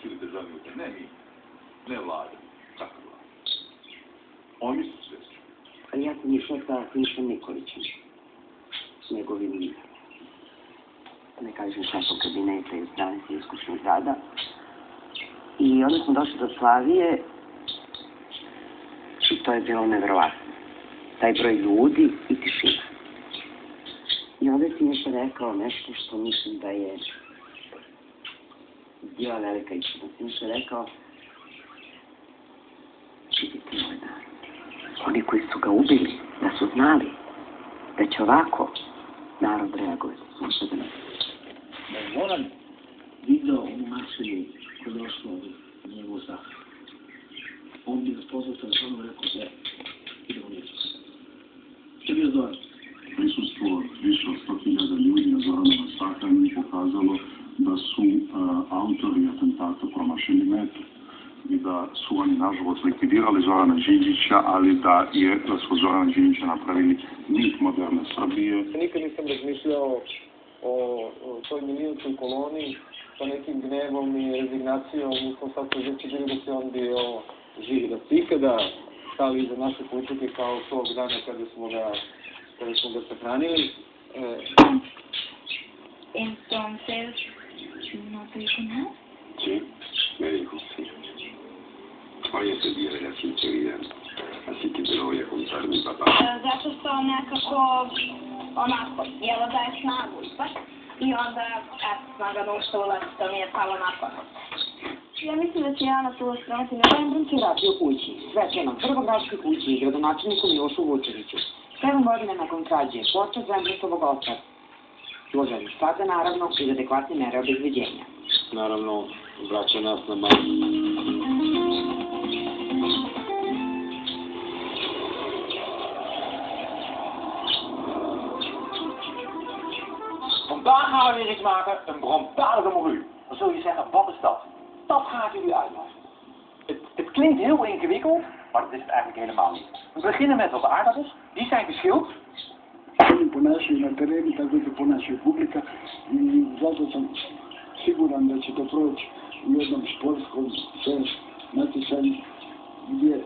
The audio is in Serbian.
Cijeli državni utjecaj, ne mi, ne vlade, tako vlade. Oni su svjesni. A ja sam išla sa Sinišom Nikolićem, s njegovim, ne kažem šefom kabineta iz stranice iskućnog rada. I onda smo došli do Slavije i to je bilo nevjerovatno. Taj broj ljudi i tišina. I onda si mi se rekao nešto što mislim da je bila velika istina. Si mi se rekao, vidite moj narod. Oni koji su ga ubili, da su znali da će ovako narod reagovati. Možda da ne. Da je Zoran vidio ovu nasilju koja je došla od njegovog zahrana. On bi nas pozvao telefonom i rekao, idemo njegu. Što je bio Zoran? Prisustvo više od 100.000 ljudi na Zoranovom sahrani je pokazalo da su autori atentata promašili metu i da su oni nažalost likvidirali Zorana Đinđića, ali da su Zorana Đinđića napravili mit moderne Srbije. Nikad nisam razmišljao o toj milijunskoj koloni sa nekim gnevom i rezignacijom. Mi smo sad pozivci bili da se on bio živi, da se ikada stali iza naše politike kao tog dana kada smo ga sahranili. Entonces, ¿no te dijo nada? Sí, me dijo, sí. Hoy es el día de la sinceridad, así que te lo voy a contar a mi papá. Zato što nekako, onako, jela daje snagu ipak. I onda, sam ga naučila što mi je palo na pamet. Ja mislim da će Jana to stranati na Lendon se radi o kući, svečanom prvogradskoj kući i gradonačelniku Milošu Vučeviću. 7 godina nakon krađe, počet Zemljištovog oca. Uloženi sada, naravno, iz adekvatne mere obezbeđenja. Naravno, vraća nas na manj. Vandaag gaan we weer iets maken, een branddadige morue. Dan zul je zeggen, wat is dat? Dat gaat jullie uitleggen. Het klinkt heel ingewikkeld, maar dat is het eigenlijk helemaal niet. We beginnen met wat aardappels, die zijn geschild. Oni ponašaju na terenu, tako se ponašaju publika i zato sam siguran da će to proći u jednom sportskom natjecanju gdje